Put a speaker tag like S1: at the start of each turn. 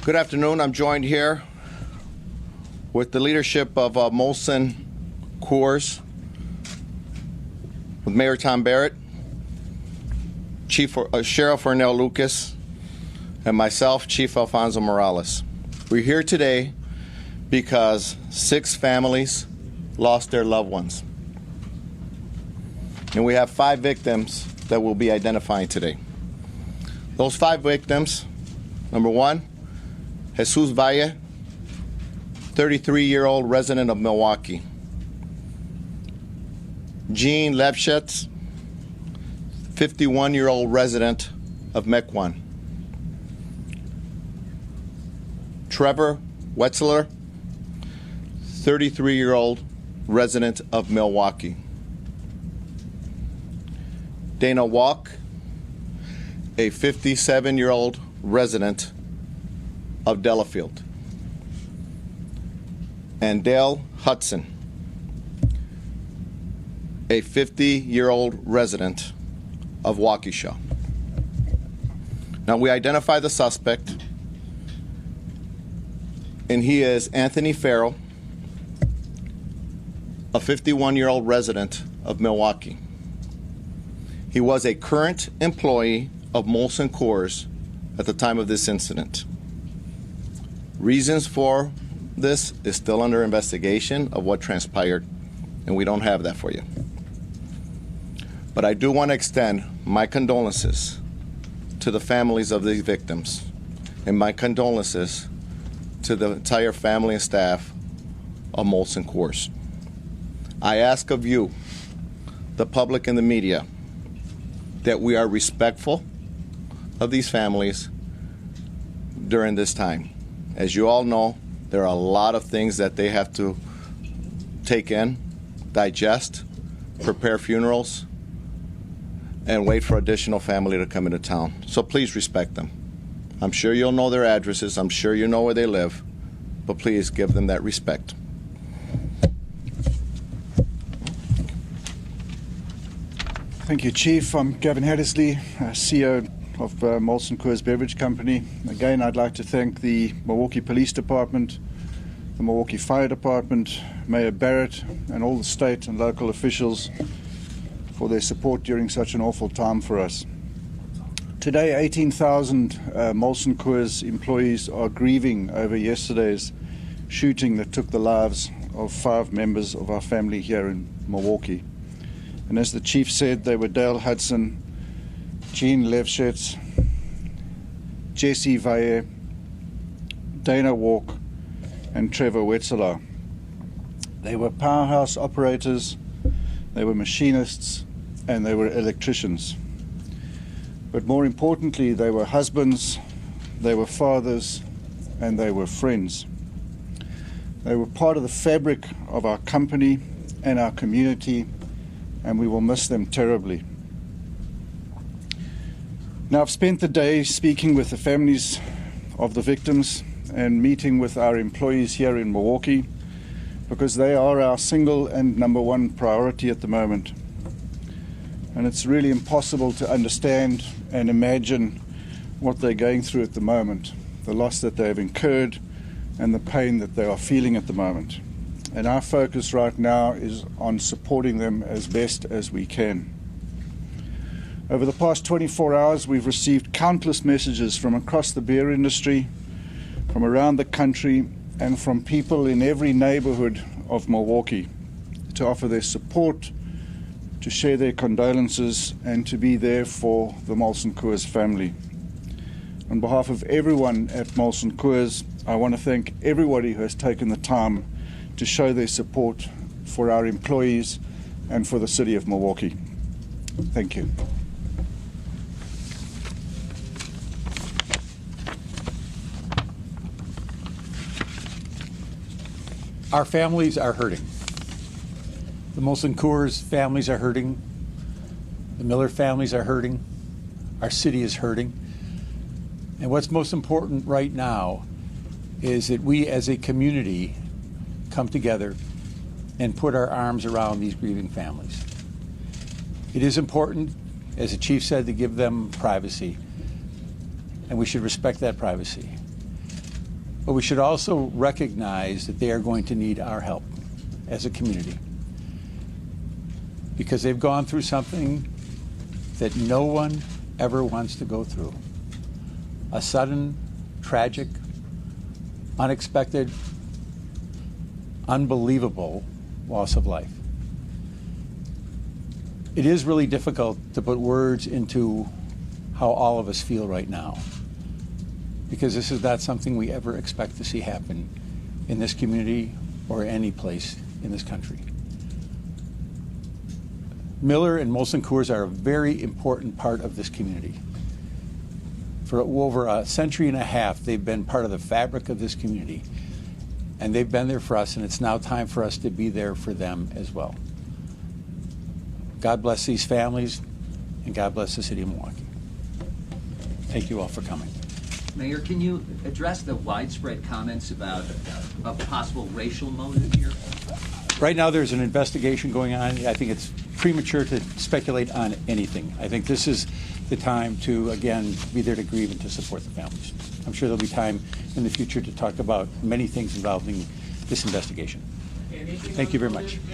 S1: Good afternoon. I'm joined here with the leadership of Molson Coors, with Mayor Tom Barrett, Sheriff Ferrill Lucas, and myself, Chief Alfonso Morales. We're here today because 6 families lost their loved ones. And we have 5 victims that we'll be identifying today. Those 5 victims, number 1, Jesus Valle, 33-year-old resident of Milwaukee. Jean Levschetz, 51-year-old resident of Mequon. Trevor Wetzler, 33-year-old resident of Milwaukee. Dana Walk, a 57-year-old resident of Delafield. And Dale Hudson, a 50-year-old resident of Waukesha. Now, we identify the suspect, and he is Anthony Ferrill, a 51-year-old resident of Milwaukee. He was a current employee of Molson Coors at the time of this incident. Reasons for this is still under investigation of what transpired, and we don't have that for you. But I do want to extend my condolences to the families of these victims, and my condolences to the entire family and staff of Molson Coors. I ask of you, the public and the media, that we are respectful of these families during this time. As you all know, there are a lot of things that they have to take in, digest, prepare funerals, and wait for additional family to come into town. So please respect them. I'm sure you'll know their addresses. I'm sure you know where they live. But please give them that respect.
S2: Thank you, Chief. I'm Gavin Hattersley, CEO of Molson Coors Beverage Company. Again, I'd like to thank the Milwaukee Police Department, the Milwaukee Fire Department, Mayor Barrett, and all the state and local officials for their support during such an awful time for us. Today, 18,000 Molson Coors employees are grieving over yesterday's shooting that took the lives of 5 members of our family here in Milwaukee. And as the Chief said, they were Dale Hudson, Jean Levschetz, Jesse Valle, Dana Walk, and Trevor Wetzler. They were powerhouse operators, they were machinists, and they were electricians. But more importantly, they were husbands, they were fathers, and they were friends. They were part of the fabric of our company and our community, and we will miss them terribly. Now, I've spent the day speaking with the families of the victims and meeting with our employees here in Milwaukee because they are our single and number 1 priority at the moment. And it's really impossible to understand and imagine what they're going through at the moment, the loss that they have incurred and the pain that they are feeling at the moment. And our focus right now is on supporting them as best as we can. Over the past 24 hours, we've received countless messages from across the beer industry, from around the country, and from people in every neighborhood of Milwaukee to offer their support, to share their condolences, and to be there for the Molson Coors family. On behalf of everyone at Molson Coors, I want to thank everybody who has taken the time to show their support for our employees and for the city of Milwaukee. Thank you.
S3: Our families are hurting. The Molson Coors families are hurting. The Miller families are hurting. Our city is hurting. And what's most important right now is that we as a community come together and put our arms around these grieving families. It is important, as the Chief said, to give them privacy, and we should respect that privacy. But we should also recognize that they are going to need our help as a community, because they've gone through something that no one ever wants to go through. A sudden, tragic, unexpected, unbelievable loss of life. It is really difficult to put words into how all of us feel right now, because this is not something we ever expect to see happen in this community or any place in this country. Miller and Molson Coors are a very important part of this community. For over a century and a half, they've been part of the fabric of this community, and they've been there for us, and it's now time for us to be there for them as well. God bless these families, and God bless the city of Milwaukee. Thank you all for coming.
S4: Mayor, can you address the widespread comments about a possible racial motive here?
S3: Right now, there's an investigation going on. I think it's premature to speculate on anything. I think this is the time to, again, be there to grieve and to support the families. I'm sure there'll be time in the future to talk about many things involving this investigation. Thank you very much.